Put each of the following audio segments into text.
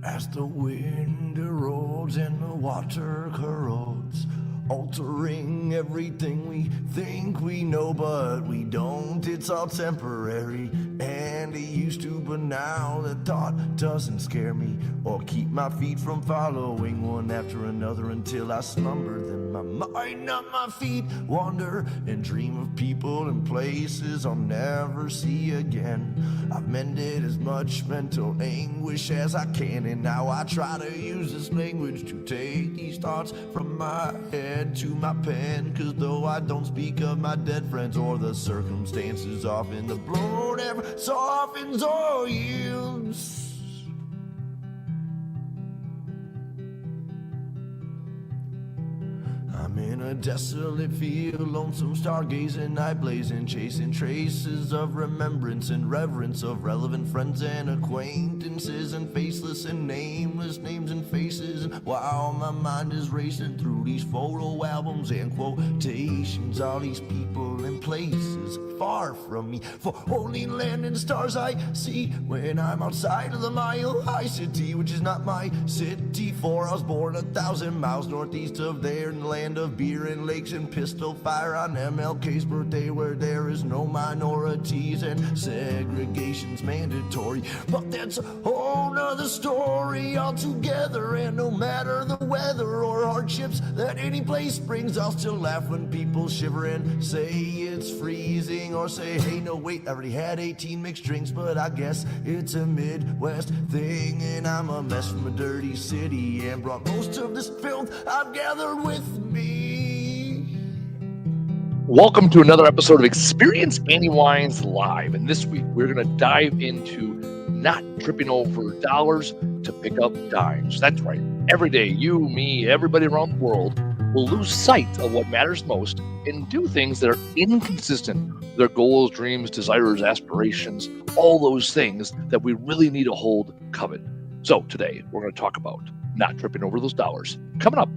As the wind erodes and the water corrodes, altering everything we think we know, but we don't. It's all temporary, and it used to, but now the thought doesn't scare me or keep my feet from following one after another until I slumber. Then my mind, not my feet, wander and dream of people and places I'll never see again. I've mended as much mental anguish as I can, and now I try to use this language to take these thoughts from my head to my pen. Cause though I don't speak of my dead friends or the circumstances, often the blow never softens or yields. I'm in a desolate field, lonesome stargazing, night blazing, chasing traces of remembrance and reverence of relevant friends and acquaintances, and faceless and nameless names and faces. And while my mind is racing through these photo albums and quotations, all these people and places far from me, for only land and stars I see when I'm outside of the Mile High City, which is not my city, for I was born 1,000 miles northeast of there in the land of beer and lakes and pistol fire on MLK's birthday, where there is no minorities and segregation's mandatory. But that's a whole nother story altogether, and no matter the weather or hardships that any place brings, I'll still laugh when people shiver and say it's freezing, or say, hey, no, wait, I already had 18 mixed drinks, but I guess it's a Midwest thing, and I'm a mess from a dirty city and brought most of this filth I've gathered with me. Welcome to another episode of Experience Andy Weins Live. And this week, we're going to dive into not tripping over dollars to pick up dimes. That's right. Every day, you, me, everybody around the world will lose sight of what matters most and do things that are inconsistent with their goals, dreams, desires, aspirations, all those things that we really need to hold covet. So today, we're going to talk about not tripping over those dollars. Coming up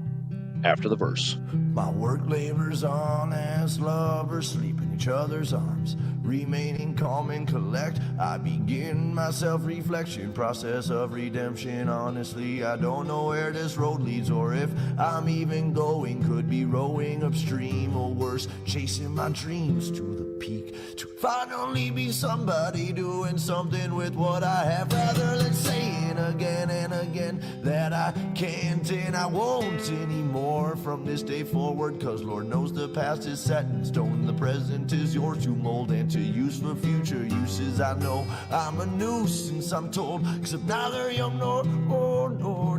after the verse. My work labors on as lovers sleep in each other's arms, remaining calm and collect. I begin my self-reflection process of redemption. Honestly, I don't know where this road leads, or if I'm even going. Could be rowing upstream, or worse, chasing my dreams to the peak, to finally be somebody doing something with what I have, rather than saying again and again that I can't and I won't anymore from this day forward. Cause Lord knows the past is set in stone, the present is yours to mold and to use for future uses. I know I'm a nuisance, I'm told, except neither young nor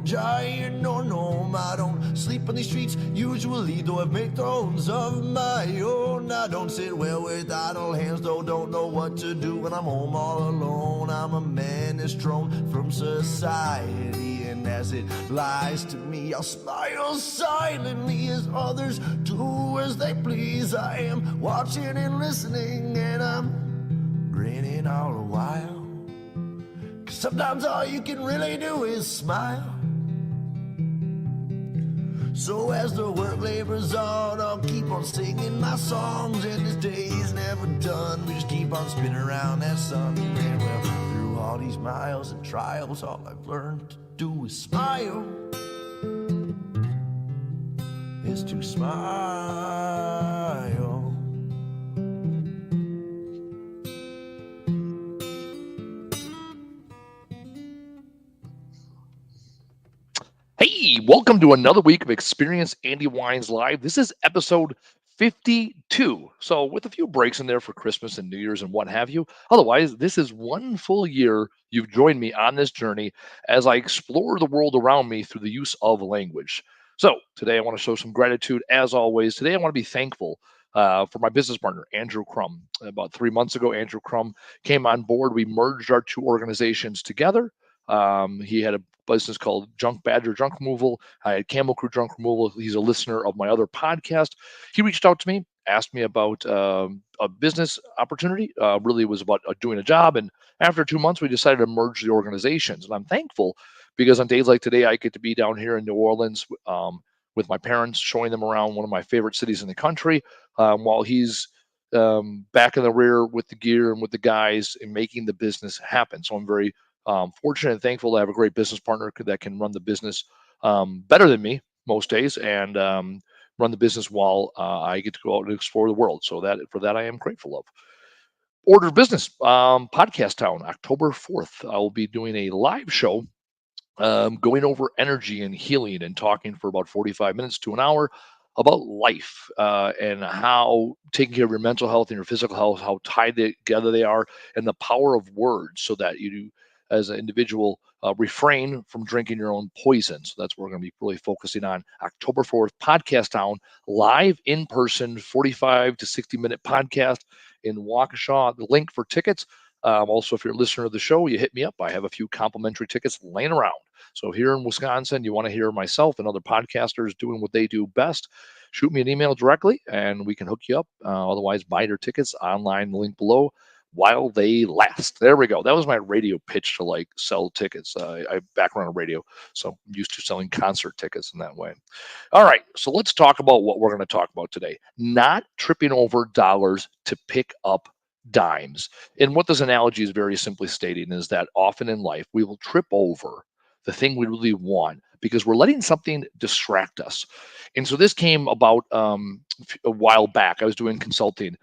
giant nor gnome. I don't sleep on these streets usually, though I've made thrones of my own. I don't sit well with idle hands, though don't know what to do when I'm home all alone. I'm a menace thrown from society, and as it lies to me, I'll smile silently as others do as they please. I am watching and listening, and I'm grinning all the while, 'cause sometimes all you can really do is smile. So as the work labors on, I'll keep on singing my songs, and this day's never done. We just keep on spinning around that sun, and well, through all these miles and trials, all I've learned to do is smile. Is to smile. Hey, welcome to another week of Experience Andy Weins Live. This is episode 52. So with a few breaks in there for Christmas and New Year's and what have you. Otherwise, this is one full year you've joined me on this journey as I explore the world around me through the use of language. So today I want to show some gratitude as always. Today I want to be thankful for my business partner, Andrew Crum. About 3 months ago, Andrew Crum came on board. We merged our two organizations together. He had a business called Junk Badger Junk Removal. I had Camel Crew Junk Removal. He's a listener of my other podcast. He reached out to me, asked me about a business opportunity. Really was about doing a job. And after 2 months, we decided to merge the organizations. And I'm thankful because on days like today, I get to be down here in New Orleans with my parents, showing them around one of my favorite cities in the country, while he's back in the rear with the gear and with the guys and making the business happen. So I'm very Fortunate and thankful to have a great business partner that can run the business better than me most days, and run the business while I get to go out and explore the world. So that for that I am grateful of. Order of business, Podcast Town, October 4th. I will be doing a live show, going over energy and healing and talking for about 45 minutes to an hour about life, and how taking care of your mental health and your physical health, how tied together they are, and the power of words so that you do, as an individual, refrain from drinking your own poison. So that's what we're going to be really focusing on. October 4th, Podcast Town, live in person, 45 to 60-minute podcast in Waukesha. The link for tickets. Also, if you're a listener of the show, you hit me up. I have a few complimentary tickets laying around. So here in Wisconsin, you want to hear myself and other podcasters doing what they do best, shoot me an email directly and we can hook you up. Otherwise, buy your tickets online, the link below, while they last. There we go. That was my radio pitch to like sell tickets. I have background on radio, so I'm used to selling concert tickets in that way. All right, so let's talk about what we're going to talk about today. Not tripping over dollars to pick up dimes. And what this analogy is very simply stating is that often in life we will trip over the thing we really want because we're letting something distract us. And so this came about a while back. I was doing consulting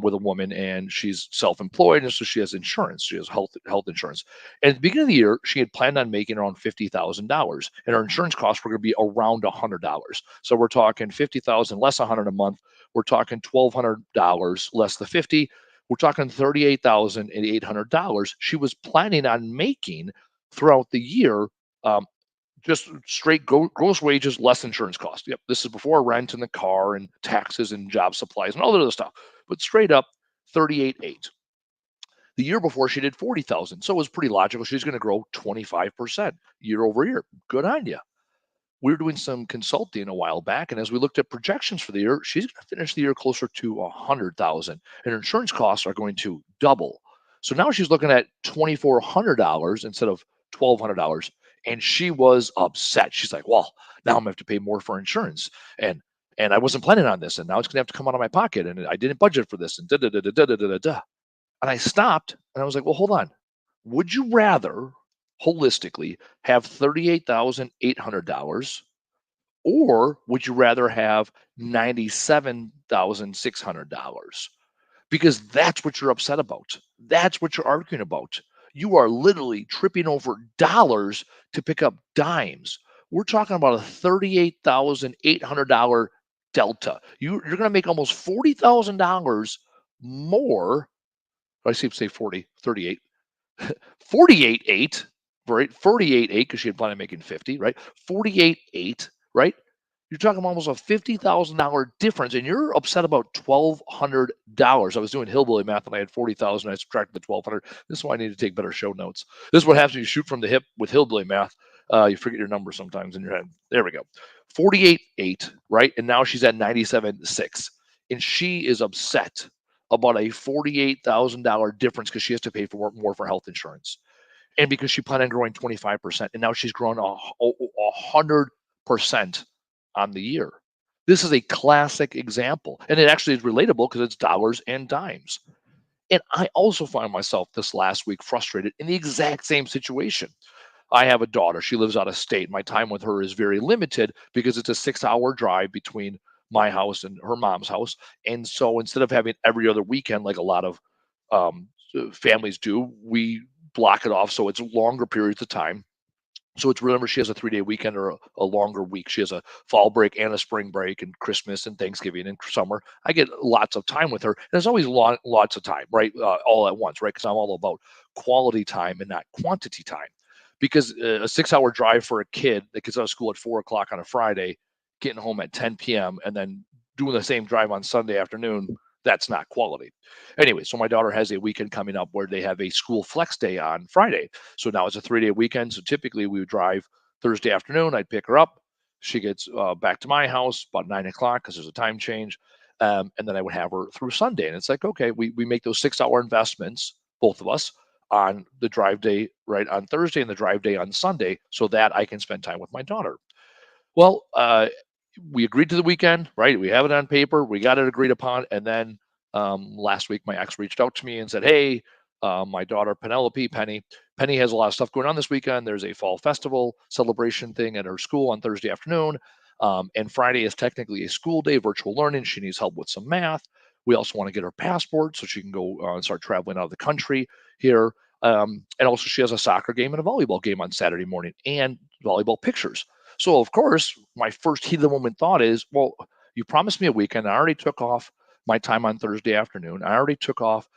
with a woman, and she's self-employed, and so she has insurance. She has health insurance. And at the beginning of the year, she had planned on making around $50,000, and her insurance costs were going to be around $100. So we're talking 50,000 less 100 a month. We're talking $1,200 less the 50. We're talking $38,800 she was planning on making throughout the year, um, just straight gross wages less insurance costs. Yep, this is before rent and the car and taxes and job supplies and all that other stuff. But straight up, 38.8. The year before she did 40,000, so it was pretty logical. She's going to grow 25% year over year. Good on you. We were doing some consulting a while back, and as we looked at projections for the year, she's going to finish the year closer to 100,000, and her insurance costs are going to double. So now she's looking at $2,400 instead of $1,200, and she was upset. She's like, "Well, now I'm going to have to pay more for insurance, and I wasn't planning on this, and now it's going to have to come out of my pocket, and I didn't budget for this, and da da da da da da da da." And I stopped, and I was like, "Well, hold on. Would you rather holistically have $38,800, or would you rather have $97,600? Because that's what you're upset about. That's what you're arguing about. You are literally tripping over dollars to pick up dimes. We're talking about a $38,800 delta. You're going to make almost $40,000 more. I see, say 40, 38, 48.8, right? 48.8 because she had planned on making 50, right? 48.8, right? You're talking almost a $50,000 difference, and you're upset about $1,200. I was doing hillbilly math and I had 40,000. I subtracted the 1,200. This is why I need to take better show notes. This is what happens when you shoot from the hip with hillbilly math. You forget your numbers sometimes in your head. There we go. 48.8, right? And now she's at 97.6. And she is upset about a $48,000 difference because she has to pay for more for health insurance. And because she planned on growing 25%, and now she's grown 100% on the year. This is a classic example, and it actually is relatable because it's dollars and dimes. And I also find myself this last week frustrated in the exact same situation. I have a daughter. She lives out of state. My time with her is very limited because it's a 6-hour drive between my house and her mom's house. And so instead of having every other weekend, like a lot of families do, we block it off so it's longer periods of time. So it's, remember, she has a 3-day weekend or a longer week. She has a fall break and a spring break and Christmas and Thanksgiving and summer. I get lots of time with her. And there's always lots of time, right? All at once, right? Because I'm all about quality time and not quantity time. Because a 6-hour drive for a kid that gets out of school at 4 o'clock on a Friday, getting home at 10 p.m., and then doing the same drive on Sunday afternoon, that's not quality. Anyway, so my daughter has a weekend coming up where they have a school flex day on Friday. So now it's a 3-day weekend. So typically we would drive Thursday afternoon. I'd pick her up. She gets back to my house about 9 o'clock because there's a time change. And then I would have her through Sunday. And it's like, okay, we make those 6-hour investments, both of us, on the drive day, right, on Thursday and the drive day on Sunday, so that I can spend time with my daughter. Well, we agreed to the weekend, right? We have it on paper. We got it agreed upon. And then last week, my ex reached out to me and said, "Hey, my daughter Penny Penny has a lot of stuff going on this weekend. There's a fall festival celebration thing at her school on Thursday afternoon. And Friday is technically a school day, virtual learning. She needs help with some math. We also want to get her passport so she can go and start traveling out of the country here. And also, she has a soccer game and a volleyball game on Saturday morning and volleyball pictures. So, of course, my first heat of the moment thought is, well, you promised me a weekend. I already took off my time on Thursday afternoon. I already took off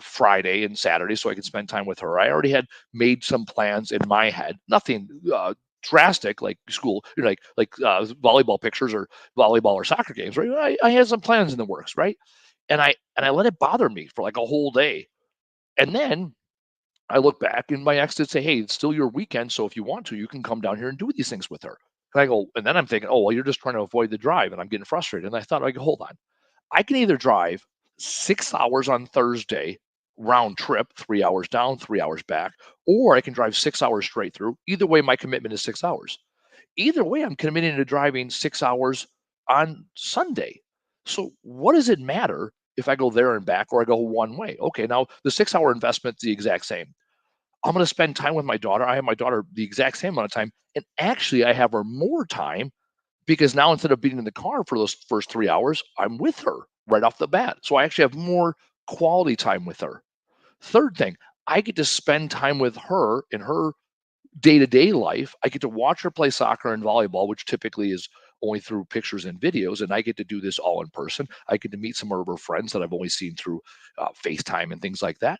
Friday and Saturday so I could spend time with her. I already had made some plans in my head, nothing drastic like school, like volleyball pictures or volleyball or soccer games. Right, I had some plans in the works, right? And I let it bother me for like a whole day, and then I look back and my ex did say, "Hey, it's still your weekend, so if you want to, you can come down here and do these things with her." And I go, and then I'm thinking, "Oh, well, you're just trying to avoid the drive," and I'm getting frustrated. And I thought, like, hold on, I can either drive 6 hours on Thursday round trip, 3 hours down, 3 hours back, or I can drive 6 hours straight through. Either way, my commitment is 6 hours. Either way, I'm committing to driving 6 hours on Sunday. So what does it matter if I go there and back or I go one way? Okay, now the 6 hour investment is the exact same. I'm going to spend time with my daughter. I have my daughter the exact same amount of time. And actually, I have her more time because now instead of being in the car for those first 3 hours, I'm with her right off the bat. So I actually have more quality time with her. Third thing, I get to spend time with her in her day to day life. I get to watch her play soccer and volleyball, which typically is only through pictures and videos. And I get to do this all in person. I get to meet some of her friends that I've only seen through FaceTime and things like that.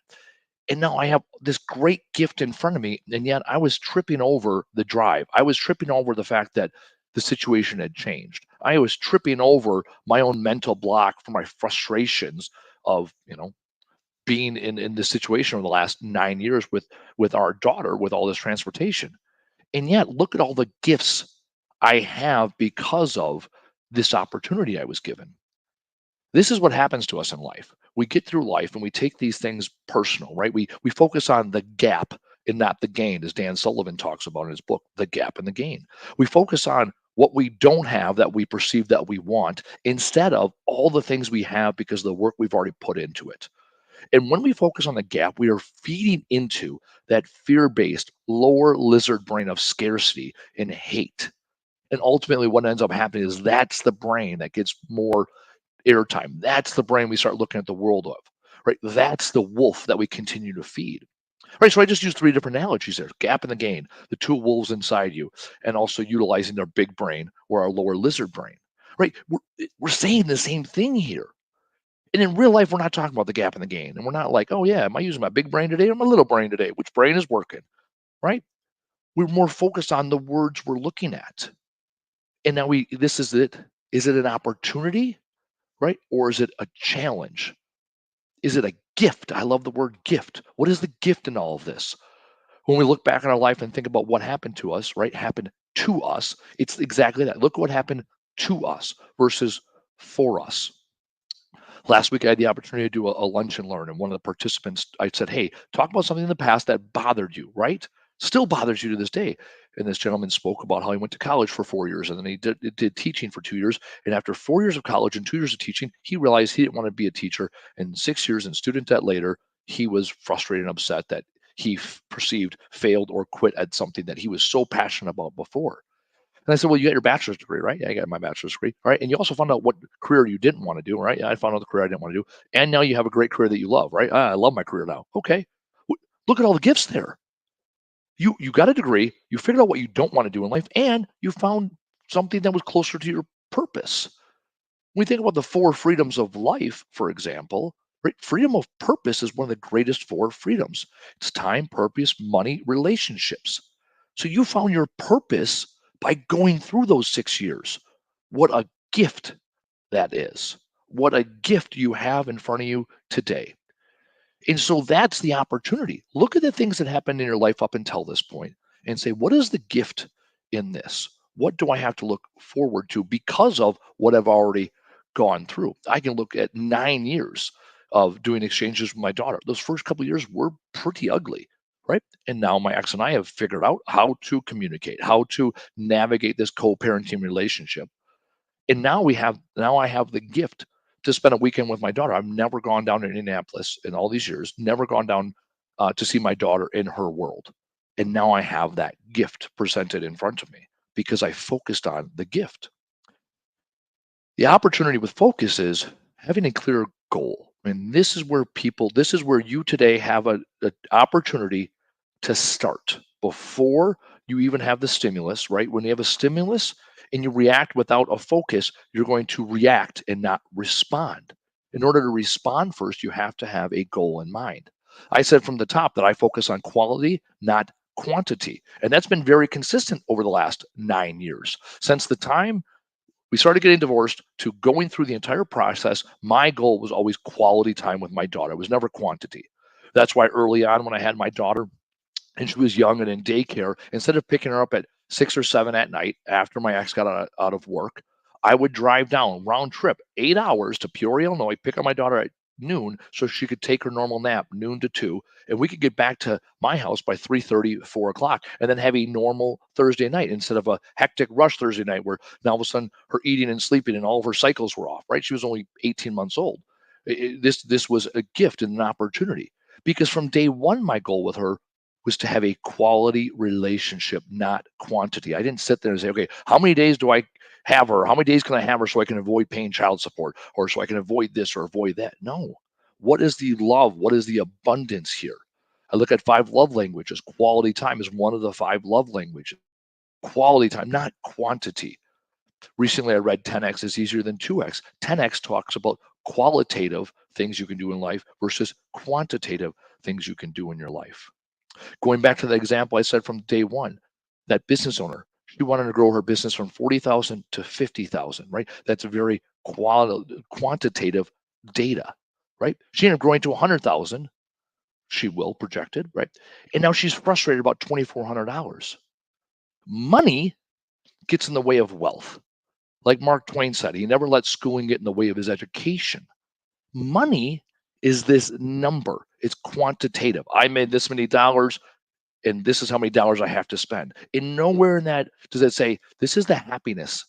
And now I have this great gift in front of me. And yet I was tripping over the drive. I was tripping over the fact that the situation had changed. I was tripping over my own mental block for my frustrations of, being in this situation over the last 9 years with our daughter with all this transportation. And yet look at all the gifts I have because of this opportunity I was given. This is what happens to us in life. We get through life and we take these things personal, right? We focus on the gap and not the gain, as Dan Sullivan talks about in his book, The Gap and the Gain. We focus on what we don't have that we perceive that we want instead of all the things we have because of the work we've already put into it. And when we focus on the gap, we are feeding into that fear based lower lizard brain of scarcity and hate. And ultimately, what ends up happening is that's the brain that gets more airtime. That's the brain we start looking at the world of, right? That's the wolf that we continue to feed. Right, so I just used three different analogies there: gap and the gain, the two wolves inside you, and also utilizing their big brain or our lower lizard brain. Right, we're saying the same thing here. And in real life, we're not talking about the gap and the gain, and we're not like, oh yeah, am I using my big brain today or my little brain today? Which brain is working? Right? We're more focused on the words we're looking at. And now this is it. Is it an opportunity, right, or is it a challenge? Is it a gift? I love the word gift. What is the gift in all of this? When we look back on our life and think about what happened to us, right? Happened to us. It's exactly that. Look what happened to us versus for us. Last week, I had the opportunity to do a lunch and learn, and one of the participants, I said, "Hey, talk about something in the past that bothered you, right? Still bothers you to this day." And this gentleman spoke about how he went to college for 4 years, and then he did teaching for 2 years. And after 4 years of college and 2 years of teaching, he realized he didn't want to be a teacher. And 6 years in student debt later, he was frustrated and upset that he perceived failed or quit at something that he was so passionate about before. And I said, well, you got your bachelor's degree, right? Yeah, I got my bachelor's degree. All right. And you also found out what career you didn't want to do, right? Yeah, I found out the career I didn't want to do. And now you have a great career that you love, right? I love my career now. Okay. Look at all the gifts there. You got a degree, you figured out what you don't want to do in life, and you found something that was closer to your purpose. When we think about the four freedoms of life, for example, right? Freedom of purpose is one of the greatest four freedoms. It's time, purpose, money, relationships. So you found your purpose by going through those 6 years. What a gift that is. What a gift you have in front of you today. And so that's the opportunity. Look at the things that happened in your life up until this point and say, what is the gift in this? What do I have to look forward to because of what I've already gone through? I can look at 9 years of doing exchanges with my daughter. Those first couple of years were pretty ugly, right? And now my ex and I have figured out how to communicate, how to navigate this co-parenting relationship. And now I have the gift to spend a weekend with my daughter. I've never gone down to Indianapolis in all these years, never gone down to see my daughter in her world. And now I have that gift presented in front of me because I focused on the gift. The opportunity with focus is having a clear goal. And this is where you today have an opportunity to start before you even have the stimulus, right? When you have a stimulus and you react without a focus, you're going to react and not respond. In order to respond first, you have to have a goal in mind. I said from the top that I focus on quality, not quantity. And that's been very consistent over the last 9 years. Since the time we started getting divorced to going through the entire process, my goal was always quality time with my daughter. It was never quantity. That's why early on, when I had my daughter and she was young and in daycare, instead of picking her up at 6 or 7 at night after my ex got out of work, I would drive down round trip 8 hours to Peoria, Illinois, pick up my daughter at noon so she could take her normal nap noon to 2, and we could get back to my house by 3:30, 4 o'clock, and then have a normal Thursday night instead of a hectic rush Thursday night where now all of a sudden her eating and sleeping and all of her cycles were off, right? She was only 18 months old. This was a gift and an opportunity because from day one, my goal with her was to have a quality relationship, not quantity. I didn't sit there and say, okay, how many days do I have her? How many days can I have her so I can avoid paying child support or so I can avoid this or avoid that? No. What is the love? What is the abundance here? I look at 5 love languages. Quality time is one of the 5 love languages. Quality time, not quantity. Recently, I read 10x is easier than 2x. 10x talks about qualitative things you can do in life versus quantitative things you can do in your life. Going back to the example I said from day one, that business owner, she wanted to grow her business from 40,000 to 50,000, right? That's a very quantitative data, right? She ended up growing to 100,000. She will projected, right? And now she's frustrated about $2,400. Money gets in the way of wealth. Like Mark Twain said, he never let schooling get in the way of his education. Money is this number. It's quantitative. I made this many dollars and this is how many dollars I have to spend. And nowhere in that does it say, this is the happiness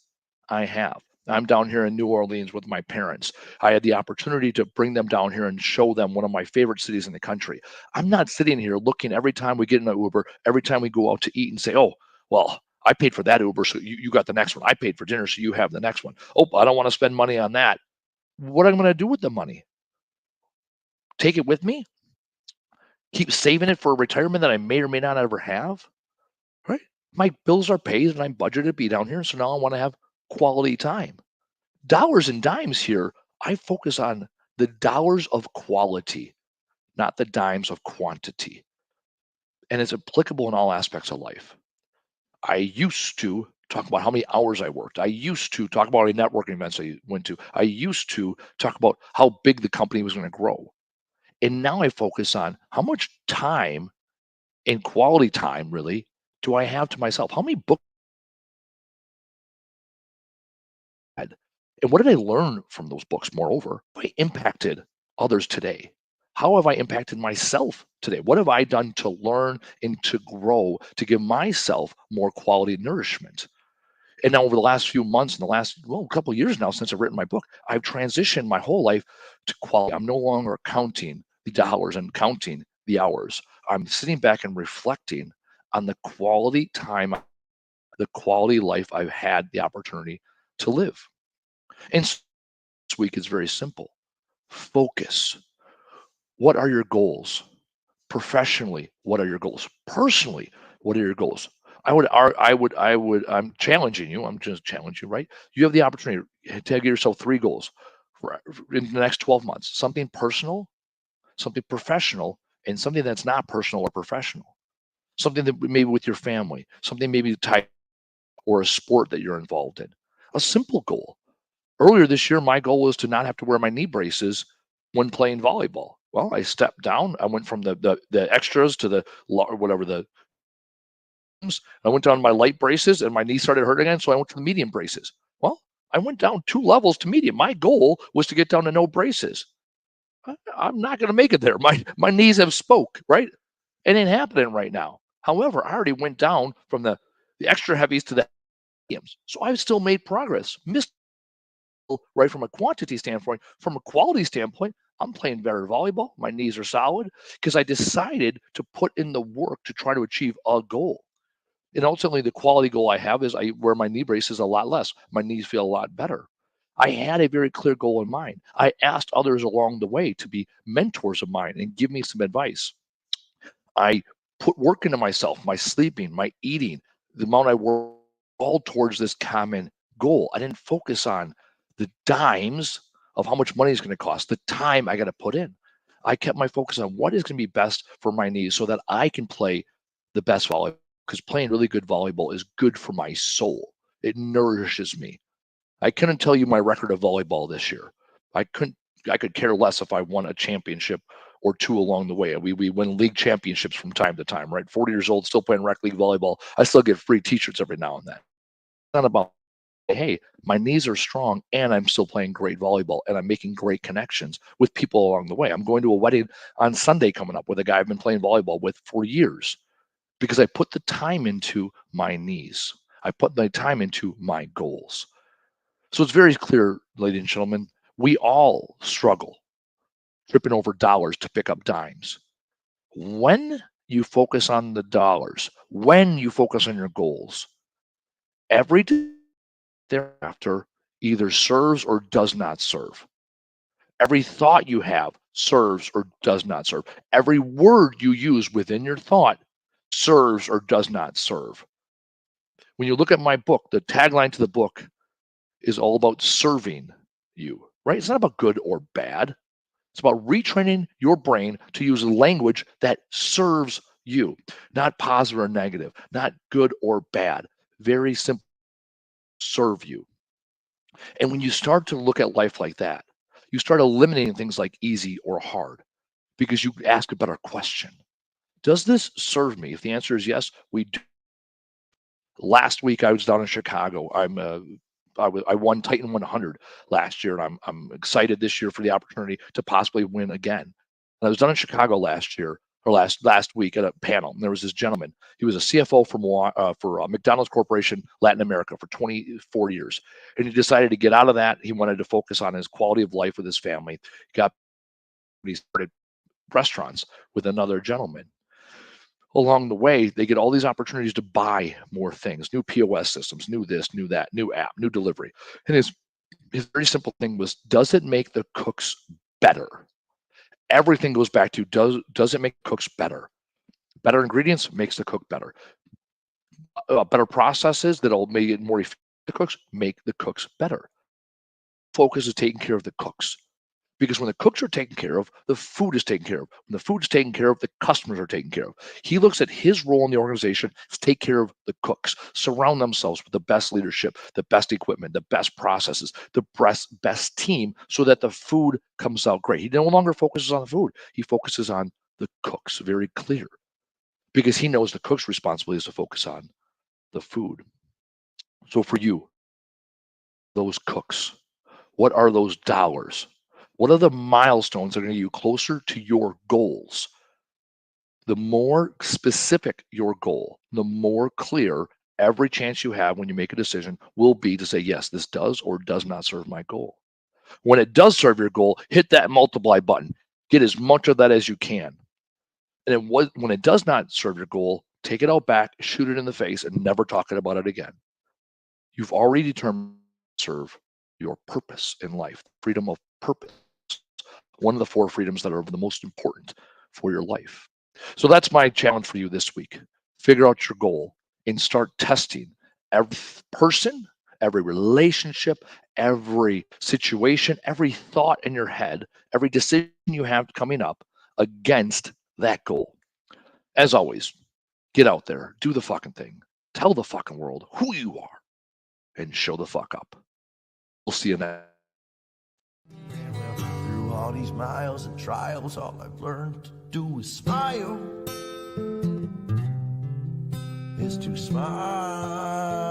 I have. I'm down here in New Orleans with my parents. I had the opportunity to bring them down here and show them one of my favorite cities in the country. I'm not sitting here looking every time we get in an Uber, every time we go out to eat and say, oh, well, I paid for that Uber, so you got the next one. I paid for dinner, so you have the next one. Oh, I don't want to spend money on that. What am I going to do with the money? Take it with me? Keep saving it for a retirement that I may or may not ever have? Right? My bills are paid and I'm budgeted to be down here. So now I want to have quality time. Dollars and dimes here, I focus on the dollars of quality, not the dimes of quantity. And it's applicable in all aspects of life. I used to talk about how many hours I worked. I used to talk about any networking events I went to. I used to talk about how big the company was going to grow. And now I focus on how much time and quality time really do I have to myself? How many books had? And what did I learn from those books? Moreover, how have I impacted others today? How have I impacted myself today? What have I done to learn and to grow to give myself more quality nourishment? And now over the last few months and the last couple of years now since I've written my book, I've transitioned my whole life to quality. I'm no longer counting the dollars and counting the hours. I'm sitting back and reflecting on the quality time, the quality life I've had the opportunity to live. And this week is very simple. Focus. What are your goals? Professionally, what are your goals? Personally, what are your goals? I'm challenging you. I'm just challenging you, right? You have the opportunity to give yourself 3 goals in the next 12 months. Something personal, something professional, and something that's not personal or professional. Something that maybe with your family, something maybe tied or a sport that you're involved in. A simple goal. Earlier this year, my goal was to not have to wear my knee braces when playing volleyball. Well, I stepped down. I went from the extras to the whatever the I went down my light braces and my knee started hurting again, so I went to the medium braces. Well, I went down 2 levels to medium. My goal was to get down to no braces. I'm not going to make it there. My knees have spoke, right? It ain't happening right now. However, I already went down from the extra heavies to the mediums, so I've still made progress. Missed right from a quantity standpoint. From a quality standpoint, I'm playing better volleyball. My knees are solid because I decided to put in the work to try to achieve a goal. And ultimately, the quality goal I have is I wear my knee braces a lot less. My knees feel a lot better. I had a very clear goal in mind. I asked others along the way to be mentors of mine and give me some advice. I put work into myself, my sleeping, my eating, the amount I work all towards this common goal. I didn't focus on the dimes of how much money is going to cost, the time I got to put in. I kept my focus on what is going to be best for my knees so that I can play the best volleyball, because playing really good volleyball is good for my soul. It nourishes me. I couldn't tell you my record of volleyball this year. I couldn't. I could care less if I won a championship or two along the way. We win league championships from time to time, right? 40 years old, still playing rec league volleyball. I still get free T-shirts every now and then. It's not about, hey, my knees are strong and I'm still playing great volleyball and I'm making great connections with people along the way. I'm going to a wedding on Sunday coming up with a guy I've been playing volleyball with for years because I put the time into my knees. I put my time into my goals. So it's very clear, ladies and gentlemen, we all struggle tripping over dollars to pick up dimes. When you focus on the dollars, when you focus on your goals, every thereafter either serves or does not serve. Every thought you have serves or does not serve. Every word you use within your thought serves or does not serve. When you look at my book, the tagline to the book is all about serving you, right? It's not about good or bad. It's about retraining your brain to use language that serves you, not positive or negative, not good or bad. Very simple, serve you. And when you start to look at life like that, you start eliminating things like easy or hard because you ask a better question. Does this serve me? If the answer is yes, we do. Last week I was down in Chicago. I won Titan 100 last year, and I'm excited this year for the opportunity to possibly win again. And I was down in Chicago last year or last week at a panel, and there was this gentleman. He was a CFO for McDonald's Corporation Latin America for 24 years, and he decided to get out of that. He wanted to focus on his quality of life with his family. He started restaurants with another gentleman. Along the way, they get all these opportunities to buy more things, new POS systems, new this, new that, new app, new delivery. And his very simple thing was, does it make the cooks better? Everything goes back to, does it make cooks better? Better ingredients makes the cook better. Better processes that'll make it more efficient. The cooks make the cooks better. Focus is taking care of the cooks. Because when the cooks are taken care of, the food is taken care of. When the food is taken care of, the customers are taken care of. He looks at his role in the organization to take care of the cooks, surround themselves with the best leadership, the best equipment, the best processes, the best team, so that the food comes out great. He no longer focuses on the food. He focuses on the cooks, very clear, because he knows the cook's responsibility is to focus on the food. So for you, those cooks, what are those dollars? What are the milestones that are going to get you closer to your goals? The more specific your goal, the more clear every chance you have when you make a decision will be to say, yes, this does or does not serve my goal. When it does serve your goal, hit that multiply button. Get as much of that as you can. And then when it does not serve your goal, take it out back, shoot it in the face, and never talk about it again. You've already determined to serve your purpose in life, freedom of purpose. One of the four freedoms that are the most important for your life. So that's my challenge for you this week. Figure out your goal and start testing every person, every relationship, every situation, every thought in your head, every decision you have coming up against that goal. As always, get out there, do the fucking thing, tell the fucking world who you are, and show the fuck up. We'll see you next. Through all these miles and trials, all I've learned to do is smile. Is to smile.